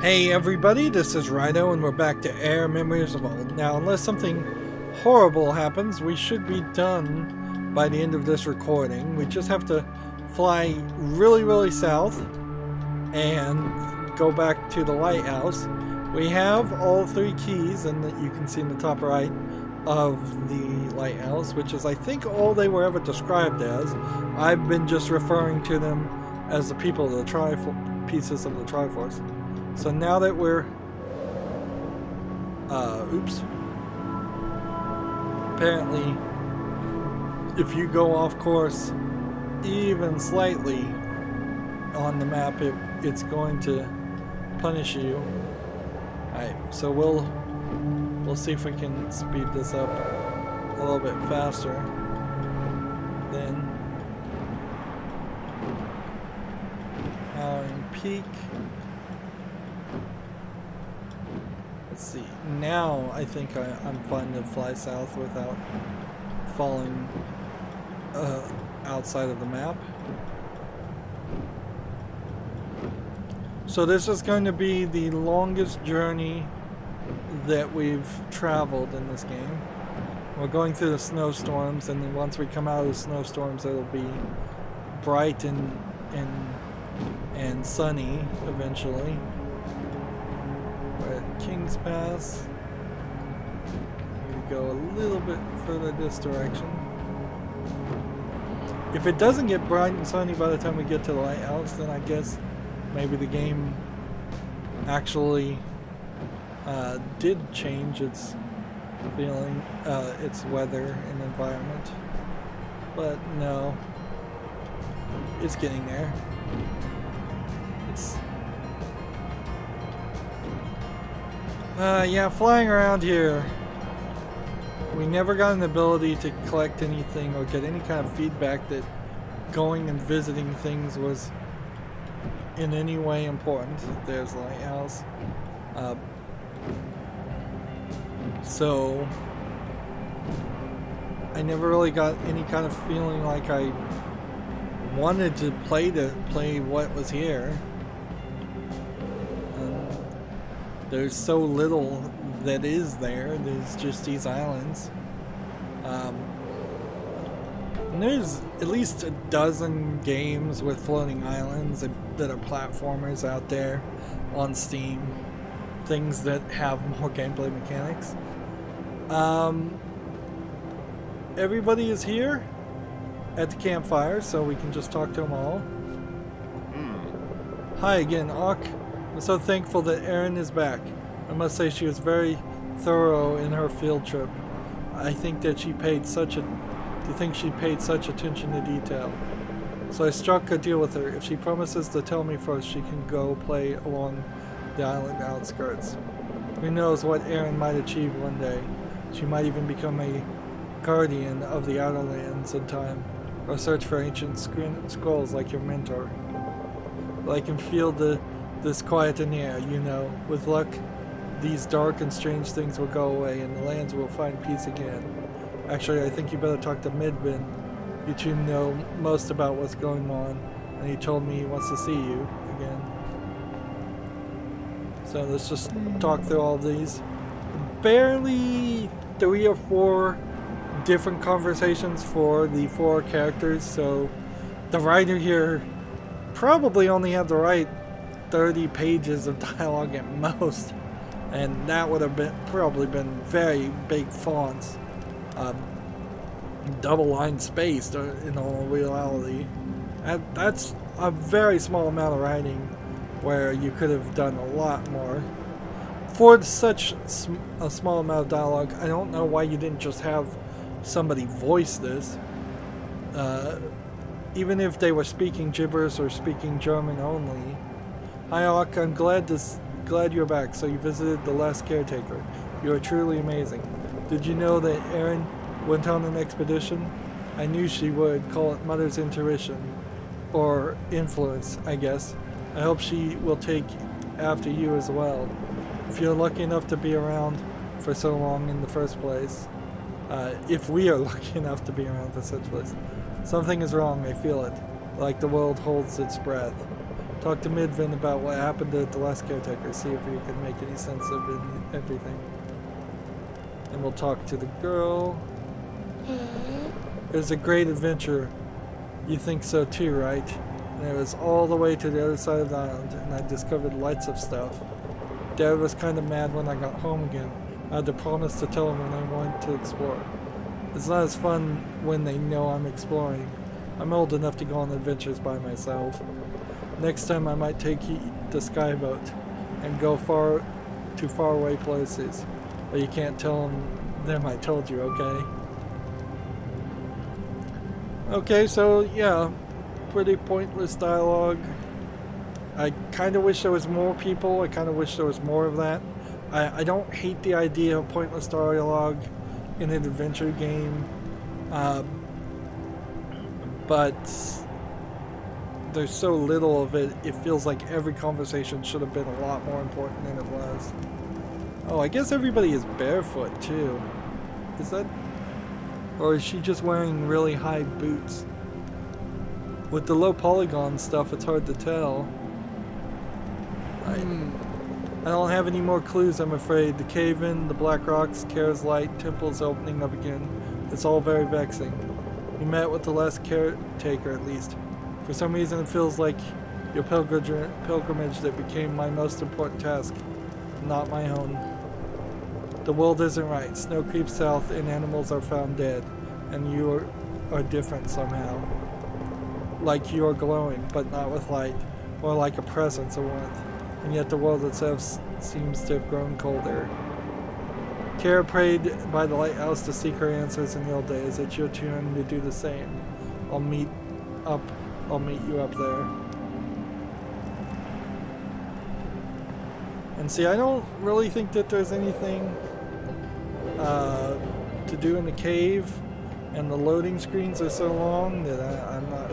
Hey everybody, this is Rydo and we're back to AER Memories of Old. Now, unless something horrible happens, we should be done by the end of this recording. We just have to fly really south and go back to the lighthouse. We have all three keys, and you can see in the top right of the lighthouse, which is I think all they were ever described as. I've been just referring to them as the people of the pieces of the Triforce. So now that we're, apparently, if you go off course even slightly on the map, it's going to punish you. Alright, so we'll see if we can speed this up a little bit faster. Then, powering peak. Let's see, now I think I'm fine to fly south without falling outside of the map. So this is going to be the longest journey that we've traveled in this game. We're going through the snowstorms, and then once we come out of the snowstorms it'll be bright and sunny eventually. We're at King's Pass. We go a little bit further this direction. If it doesn't get bright and sunny by the time we get to the lighthouse, then I guess maybe the game actually did change its feeling, its weather and environment. But no, it's getting there. It's yeah, flying around here, we never got an ability to collect anything or get any kind of feedback that going and visiting things was in any way important. There's the lighthouse. So I never really got any kind of feeling like I wanted to play what was here. There's so little that is there. There's just these islands. And there's at least a dozen games with floating islands that are platformers out there on Steam. Things that have more gameplay mechanics. Everybody is here at the campfire, so we can just talk to them all. Hi again, Ak. I'm so thankful that Erin is back. I must say she was very thorough in her field trip. I think that she paid such attention to detail. So I struck a deal with her. If she promises to tell me first, she can go play along the island outskirts. Who knows what Erin might achieve one day. She might even become a guardian of the Outer Lands in time, or search for ancient scrolls like your mentor. But I can feel this quiet in the air, you know. With luck, these dark and strange things will go away and the lands will find peace again. Actually, I think you better talk to Midbin. You two know most about what's going on, and he told me he wants to see you again. So let's just talk through all of these. Barely 3 or 4 different conversations for the 4 characters, so the writer here probably only had to write 30 pages of dialogue at most, and that would have probably been very big fonts, double line spaced in all reality. That's a very small amount of writing where you could have done a lot more. For such a small amount of dialogue, I don't know why you didn't just have somebody voice this. Even if they were speaking gibberish or speaking German only. Hi Ak, I'm glad you're back. So you visited the last caretaker. You are truly amazing. Did you know that Erin went on an expedition? I knew she would. Call it Mother's intuition. Or influence, I guess. I hope she will take after you as well. If you're lucky enough to be around for so long in the first place. If we are lucky enough to be around for such a place. Something is wrong, I feel it. Like the world holds its breath. Talk to Midvin about what happened to the last caretaker, see if we can make any sense of everything. And we'll talk to the girl. It was a great adventure. You think so too, right? And it was all the way to the other side of the island, and I discovered lots of stuff. Dad was kind of mad when I got home again. I had to promise to tell him when I wanted to explore. It's not as fun when they know I'm exploring. I'm old enough to go on adventures by myself. Next time I might take the skyboat and go to faraway places. But you can't tell them I told you, okay? Okay, so yeah, pretty pointless dialogue. I kind of wish there was more people. I kind of wish there was more of that. I don't hate the idea of pointless dialogue in an adventure game, but there's so little of it, it feels like every conversation should have been a lot more important than it was. Oh, I guess everybody is barefoot too. Is that... or is she just wearing really high boots? With the low polygon stuff, it's hard to tell. I don't have any more clues, I'm afraid. The cave-in, the black rocks, Kara's light, temple's opening up again. It's all very vexing. You met with the last caretaker, at least. For some reason, it feels like your pilgrimage that became my most important task, not my own. The world isn't right. Snow creeps south and animals are found dead. And you are different somehow. Like you are glowing, but not with light. More like a presence of warmth. And yet the world itself seems to have grown colder. Kara prayed by the lighthouse to seek her answers in the old days. It's your turn to do the same. I'll meet you up there. And see, I don't really think that there's anything to do in the cave, and the loading screens are so long that I'm not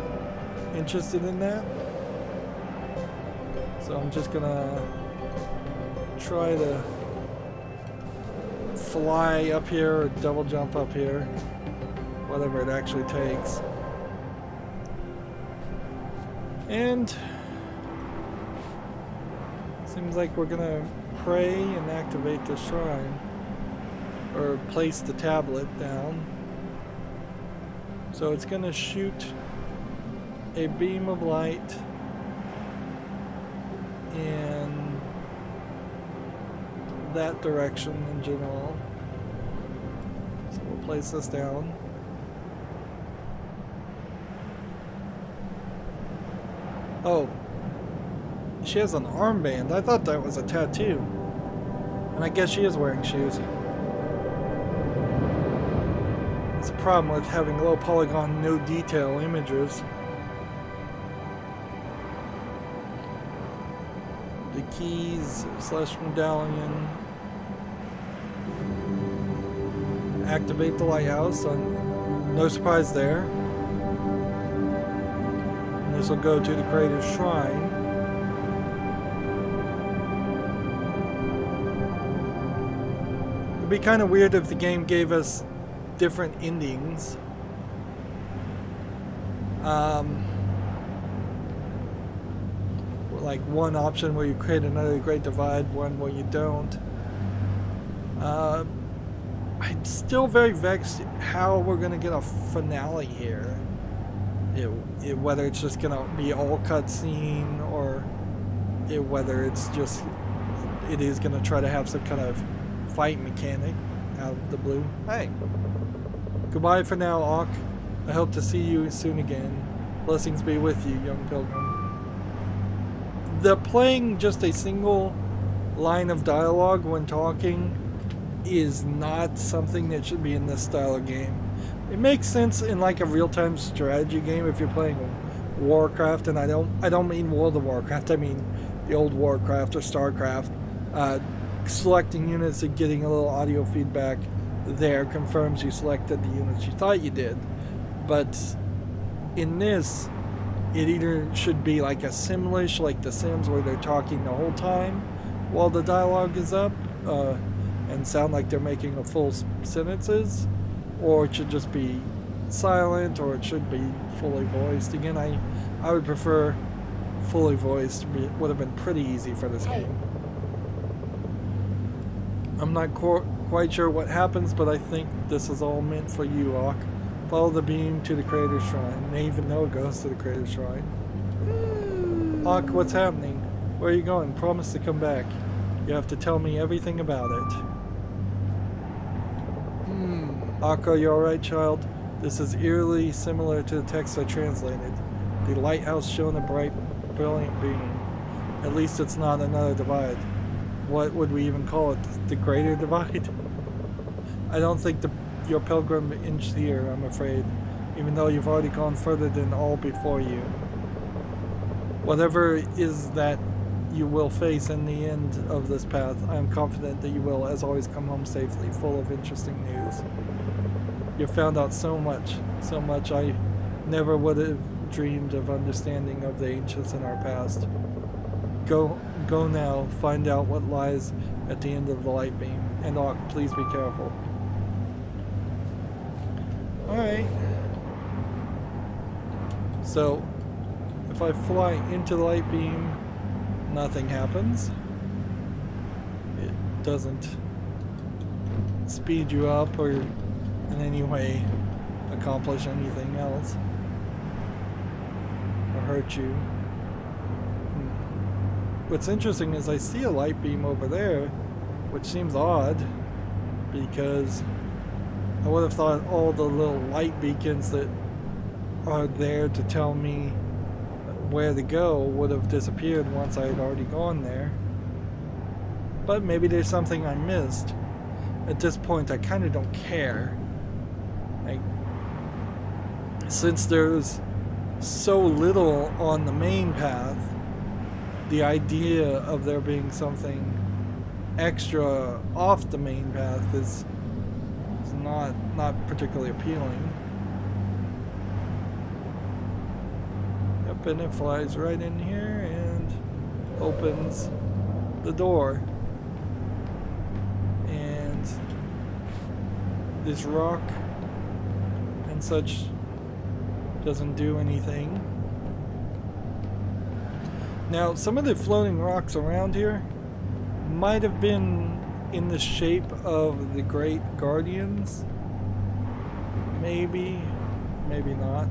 interested in that. So I'm just gonna try to fly up here or double jump up here, whatever it actually takes. And seems like we're gonna pray and activate the shrine, or place the tablet down. So it's gonna shoot a beam of light in that direction in general. So we'll place this down. Oh, she has an armband. I thought that was a tattoo. And I guess she is wearing shoes. It's a problem with having low polygon, no detail images. The keys / medallion. Activate the lighthouse. No surprise there. And this will go to the creator's shrine. It'd be kind of weird if the game gave us different endings. Like one option where you create another Great Divide, one where you don't. I'm still very vexed how we're going to get a finale here. Whether it's just going to be all cutscene, or whether it's just, it is going to try to have some kind of fight mechanic out of the blue. Hey! Goodbye for now, Auk. I hope to see you soon again. Blessings be with you, young pilgrim. The playing just a single line of dialogue when talking is not something that should be in this style of game. It makes sense in like a real-time strategy game if you're playing Warcraft, and I don't mean World of Warcraft, I mean the old Warcraft or Starcraft. Selecting units and getting a little audio feedback there confirms you selected the units you thought you did. But in this, it either should be like a Simlish, like The Sims, where they're talking the whole time while the dialogue is up, and sound like they're making a full sentences, or it should just be silent, or it should be fully voiced. Again, I would prefer fully voiced would have been pretty easy for this game. I'm not quite sure what happens, but I think this is all meant for you, Ock. Follow the beam to the Creator's Shrine. They even know it goes to the Creator's Shrine. Ock, what's happening? Where are you going? Promise to come back. You have to tell me everything about it. Ock, are you alright, child? This is eerily similar to the text I translated. The lighthouse shone a bright, brilliant beam. At least it's not another divide. What would we even call it? The Greater Divide? I don't think your pilgrim inched here, I'm afraid, even though you've already gone further than all before you. Whatever is that you will face in the end of this path, I am confident that you will, as always, come home safely, full of interesting news. You found out so much I never would have dreamed of understanding of the ancients in our past. Go now, find out what lies at the end of the light beam. And Ock, please be careful. Alright. So, if I fly into the light beam, nothing happens. It doesn't speed you up or in any way accomplish anything else or hurt you. What's interesting is I see a light beam over there, which seems odd because I would have thought all the little light beacons that are there to tell me where to go would have disappeared once I had already gone there. But maybe there's something I missed. At this point I kind of don't care. Since there's so little on the main path, the idea of there being something extra off the main path is not particularly appealing. Yep, and it flies right in here and opens the door. And this rock and such doesn't do anything. Now, some of the floating rocks around here might have been in the shape of the Great Guardians. Maybe, maybe not.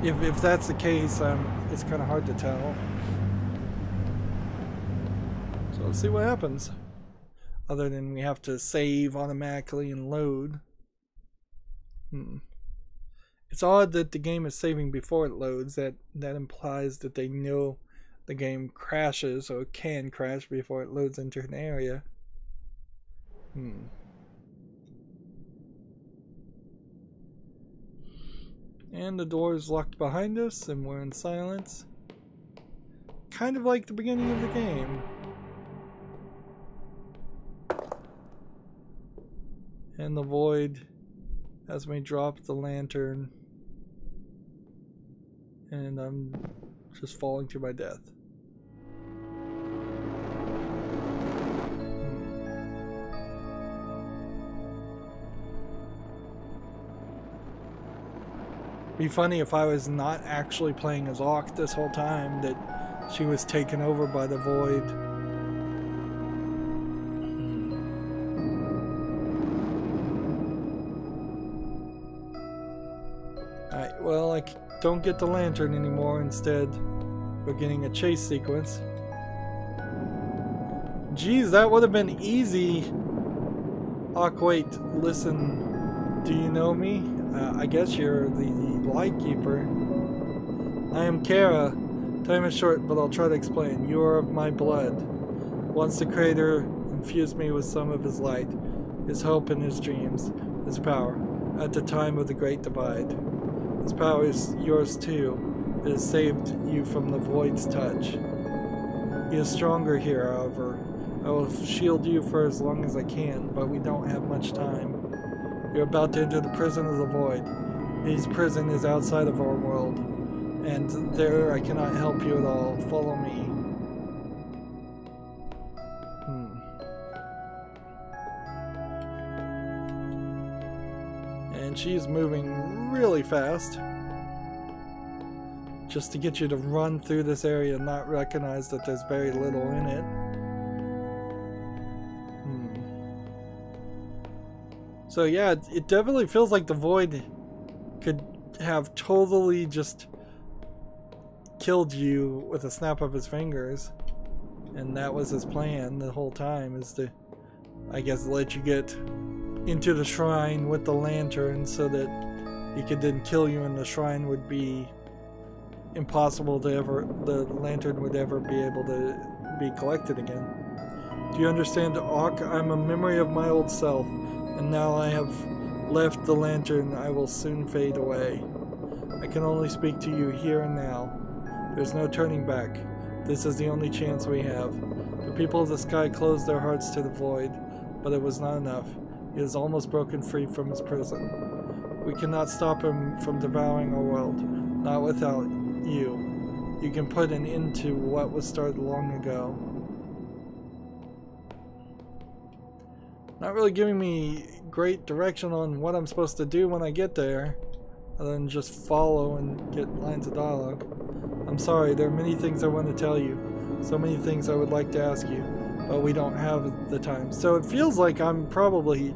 If that's the case, it's kind of hard to tell. So let's see what happens. Other than we have to save automatically and load. It's odd that the game is saving before it loads. That implies that they know the game crashes or can crash before it loads into an area. And the door is locked behind us and we're in silence. Kind of like the beginning of the game. And the void has me drop the lantern. And I'm just falling to my death. Be funny if I was not actually playing as Ock this whole time, that she was taken over by the void. Alright, well, I don't get the lantern anymore. Instead, we're getting a chase sequence. Geez, that would have been easy. Ock, wait, listen. Do you know me? I guess you're the Lightkeeper. I am Kara. Time is short, but I'll try to explain. You are of my blood. Once the Creator infused me with some of his light, his hope and his dreams, his power, at the time of the Great Divide. His power is yours too. It has saved you from the Void's touch. He is stronger here, however. I will shield you for as long as I can, but we don't have much time. You're about to enter the prison of the Void. His prison is outside of our world, and there I cannot help you at all. Follow me. And she's moving really fast. just to get you to run through this area and not recognize that there's very little in it. So yeah, it definitely feels like the Void could have totally just killed you with a snap of his fingers. And that was his plan the whole time, is to, I guess, let you get into the shrine with the lantern so that he could then kill you and the shrine would be impossible to ever, the lantern would ever be able to be collected again. Do you understand, Auk? I'm a memory of my old self, and now I have left the lantern, I will soon fade away. I can only speak to you here and now. There's no turning back. This is the only chance we have. The people of the sky closed their hearts to the Void, but it was not enough. He has almost broken free from his prison. We cannot stop him from devouring our world, not without you. You can put an end to what was started long ago. Not really giving me great direction on what I'm supposed to do when I get there, other than just follow and get lines of dialogue. I'm sorry, there are many things I want to tell you, so many things I would like to ask you, but we don't have the time. So it feels like I'm probably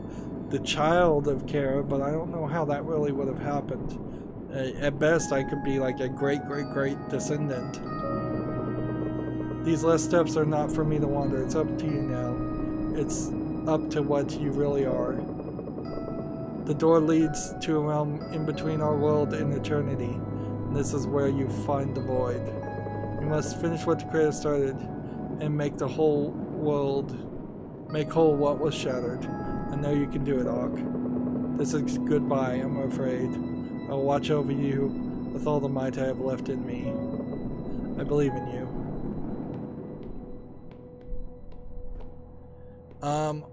the child of Kara, but I don't know how that really would have happened. At best, I could be like a great descendant. These last steps are not for me to wander. It's up to you now. It's up to what you really are. The door leads to a realm in between our world and eternity. And this is where you find the Void. You must finish what the Creator started and make the whole world, make whole what was shattered. I know you can do it, Auk. This is goodbye, I'm afraid. I will watch over you with all the might I have left in me. I believe in you.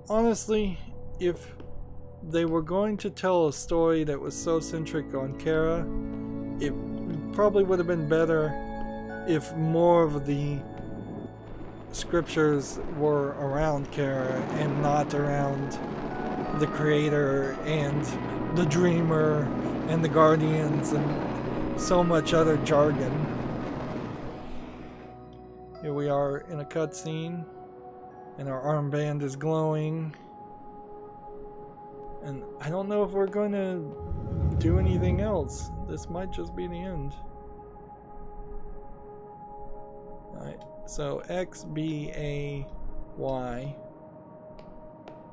Honestly, if they were going to tell a story that was so centric on Kara, it probably would have been better if more of the scriptures were around Kara and not around the Creator and the Dreamer and the Guardians and so much other jargon. Here we are in a cutscene, and our armband is glowing. And I don't know if we're going to do anything else. This might just be the end. Alright, so X, B, A, Y.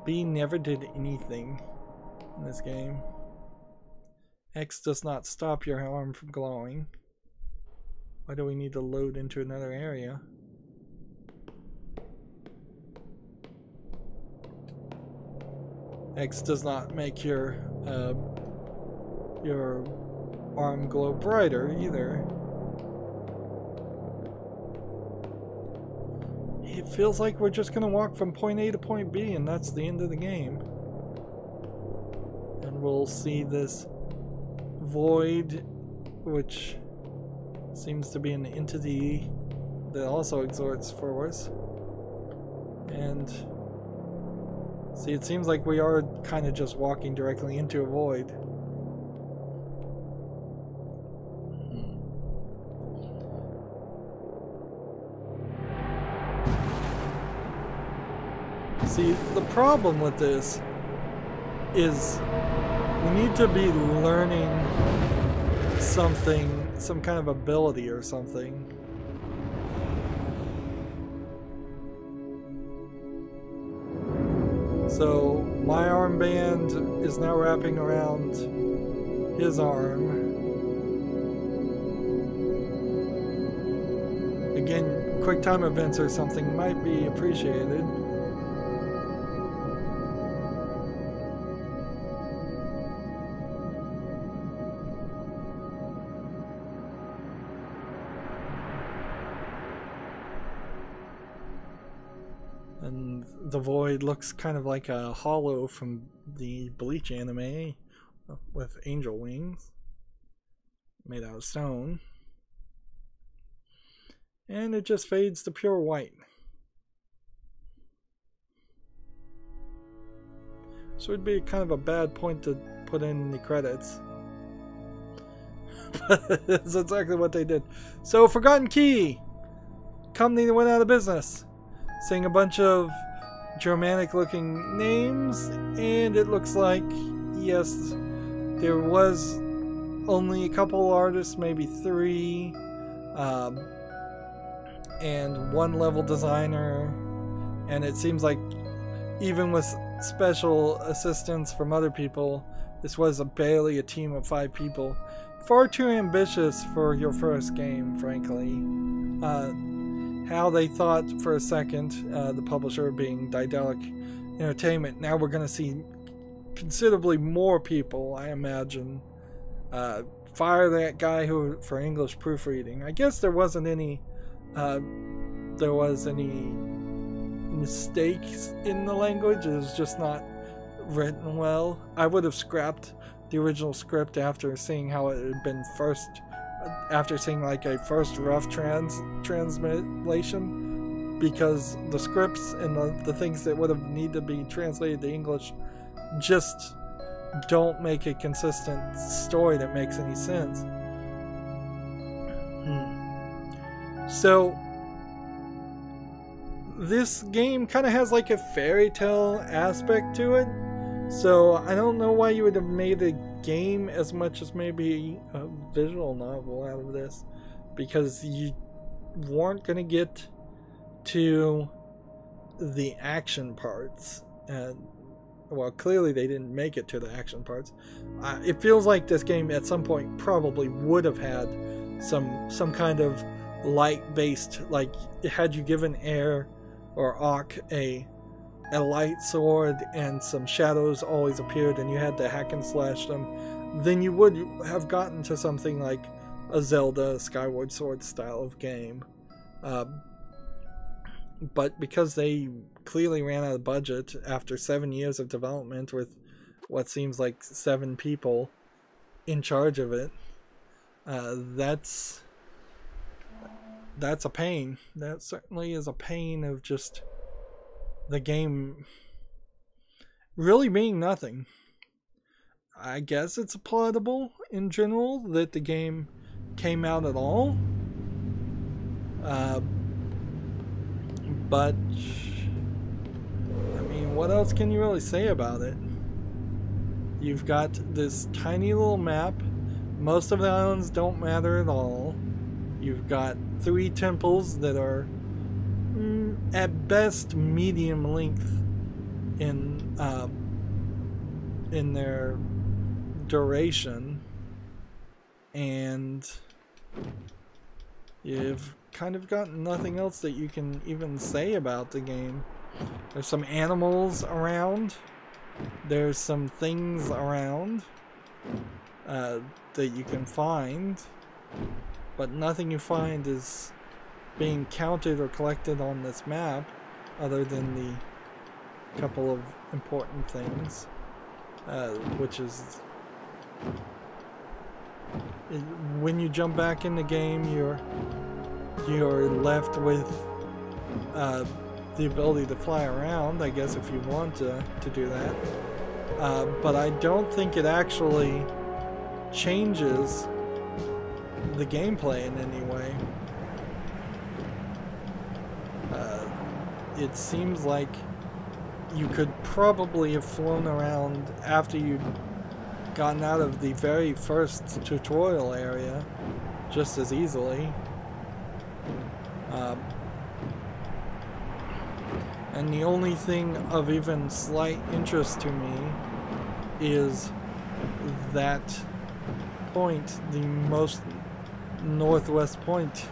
B never did anything in this game. X does not stop your arm from glowing. Why do we need to load into another area? X does not make your arm glow brighter either. It feels like we're just gonna walk from point A to point B and that's the end of the game. And we'll see this Void, which seems to be an entity that also exhorts force. And see, it seems like we are kind of just walking directly into a Void. See, the problem with this is we need to be learning something, some kind of ability or something. So my armband is now wrapping around his arm. Again, quick time events or something might be appreciated. And the Void looks kind of like a hollow from the Bleach anime with angel wings made out of stone. And it just fades to pure white. So it'd be kind of a bad point to put in the credits. But it's exactly what they did. So, Forgotten Key, company that went out of business, seeing a bunch of Germanic-looking names, and it looks like, yes, there was only a couple artists, maybe 3, and 1 level designer, and it seems like even with special assistance from other people, this was barely a team of 5 people. Far too ambitious for your first game, frankly. How they thought for a second, the publisher being Daedalic Entertainment, now we're going to see considerably more people, I imagine. Fire that guy who for English proofreading. I guess there wasn't any mistakes in the language. It was just not written well. I would have scrapped the original script after seeing how it had been after seeing like a first rough translation, because the scripts and the things that would have needed to be translated to English just don't make a consistent story that makes any sense. So this game kind of has like a fairy tale aspect to it. So I don't know why you would have made a game as much as maybe a visual novel out of this, because you weren't going to get to the action parts. And well, clearly they didn't make it to the action parts. It feels like this game at some point probably would have had some kind of light-based, like had you given Air or Ock a light sword and some shadows always appeared and you had to hack and slash them, then you would have gotten to something like a Zelda Skyward Sword style of game. But because they clearly ran out of budget after 7 years of development with what seems like 7 people in charge of it, that's a pain. That certainly is a pain of just the game really being nothing. I guess it's applaudable in general that the game came out at all. But I mean, what else can you really say about it? You've got this tiny little map. Most of the islands don't matter at all. You've got 3 temples that are at best medium length in their duration, and you've kind of got nothing else that you can even say about the game. There's some animals around. There's some things around that you can find, but nothing you find is being counted or collected on this map other than the couple of important things, which is when you jump back in the game, you're left with the ability to fly around, I guess, if you want to do that. But I don't think it actually changes the gameplay in any way. It seems like you could probably have flown around after you'd gotten out of the very first tutorial area just as easily. And the only thing of even slight interest to me is that point, the most northwest point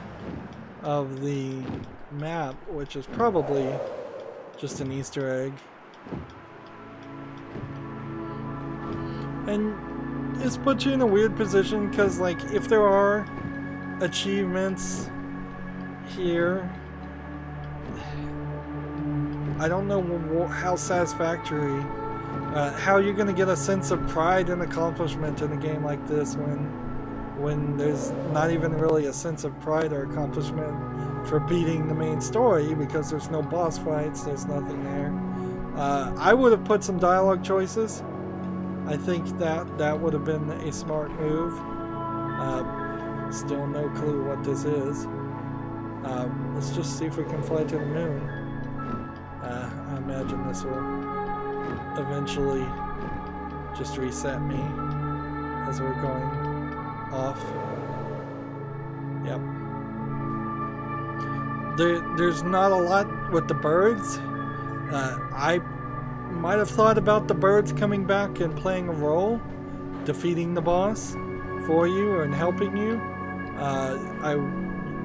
of the map, which is probably just an Easter egg. And this puts you in a weird position because, like, if there are achievements here, I don't know how satisfactory, how you're going to get a sense of pride and accomplishment in a game like this when there's not even really a sense of pride or accomplishment for beating the main story because there's no boss fights, there's nothing there. I would have put some dialogue choices. I think that would have been a smart move. Still no clue what this is. Let's just see if we can fly to the moon. I imagine this will eventually just reset me as we're going off. Yep. There's not a lot with the birds. I might have thought about the birds coming back and playing a role, defeating the boss for you and helping you.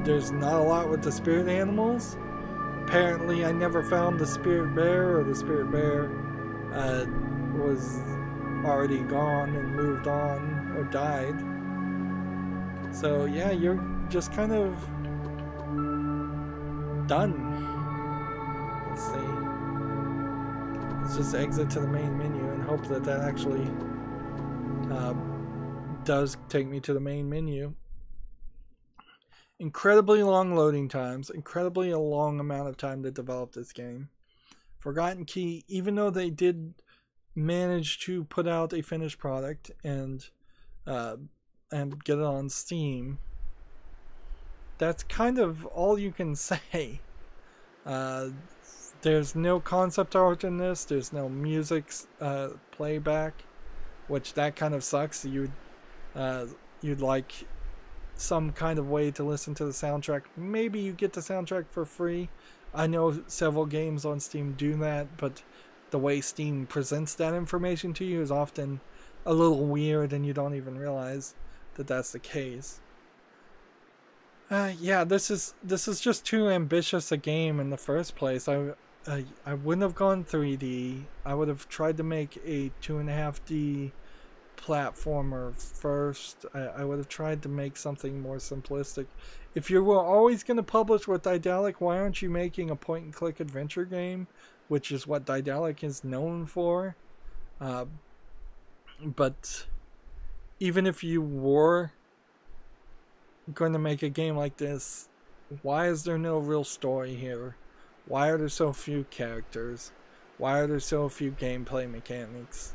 There's not a lot with the spirit animals. Apparently I never found the spirit bear, or the spirit bear was already gone and moved on or died. So yeah, you're just kind of done. Let's see. Let's just exit to the main menu and hope that that actually does take me to the main menu. Incredibly long loading times, incredibly a long amount of time to develop this game. Forgotten Key, even though they did manage to put out a finished product and get it on Steam, that's kind of all you can say. There's no concept art in this. There's no music playback, which that kind of sucks. You'd like some kind of way to listen to the soundtrack. Maybe you get the soundtrack for free. I know several games on Steam do that, but the way Steam presents that information to you is often a little weird, and you don't even realize that that's the case. Yeah, this is just too ambitious a game in the first place. I wouldn't have gone 3D. I would have tried to make a 2.5D platformer first. I would have tried to make something more simplistic. If you were always going to publish with Daedalic, why aren't you making a point-and-click adventure game, which is what Daedalic is known for? But even if you were going to make a game like this, why is there no real story here? Why are there so few characters? Why are there so few gameplay mechanics?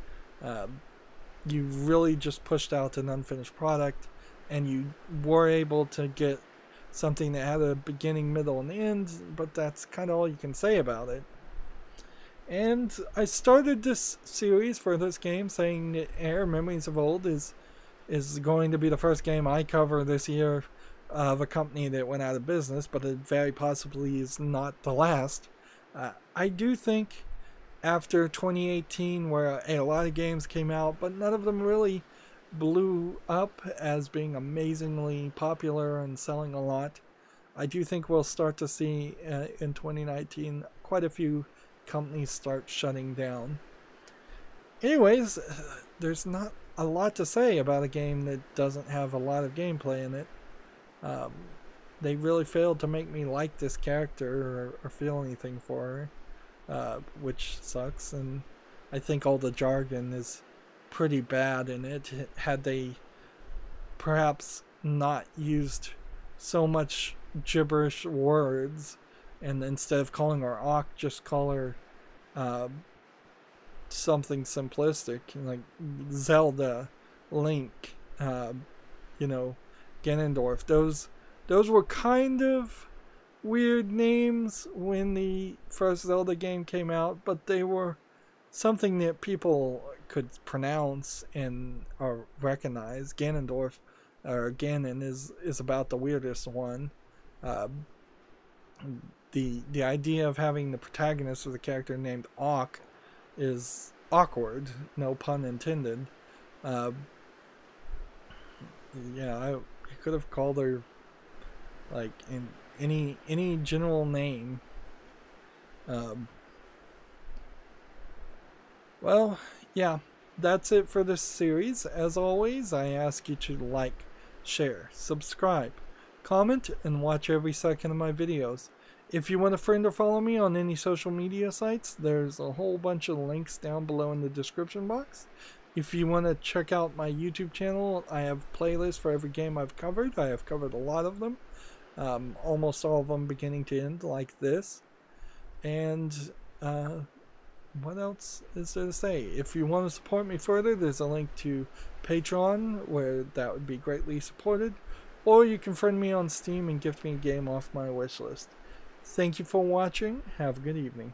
You really just pushed out an unfinished product, and you were able to get something that had a beginning, middle, and end, but that's kind of all you can say about it. And I started this series for this game saying that AER Memories of Old is going to be the first game I cover this year of a company that went out of business, but it very possibly is not the last. I do think after 2018, where a lot of games came out, but none of them really blew up as being amazingly popular and selling a lot, I do think we'll start to see in 2019 quite a few companies start shutting down. Anyways, there's not a lot to say about a game that doesn't have a lot of gameplay in it. They really failed to make me like this character or feel anything for her. Which sucks, and I think all the jargon is pretty bad in it. Had they perhaps not used so much gibberish words, and instead of calling her Awk, just call her something simplistic, like Zelda, Link, you know, Ganondorf. Those were kind of weird names when the first Zelda game came out, but they were something that people could pronounce and or recognize. Ganondorf, or Ganon, is about the weirdest one. The idea of having the protagonist of the character named Awk is awkward, no pun intended. Yeah, I could have called her like in any general name. Well, yeah, that's it for this series. As always, I ask you to like, share, subscribe, comment, and watch every second of my videos. If you want to friend or follow me on any social media sites, there's a whole bunch of links down below in the description box. If you want to check out my YouTube channel, I have playlists for every game I've covered. I have covered a lot of them. Almost all of them beginning to end, like this. And what else is there to say? If you want to support me further, there's a link to Patreon where that would be greatly supported. Or you can friend me on Steam and gift me a game off my wish list. Thank you for watching. Have a good evening.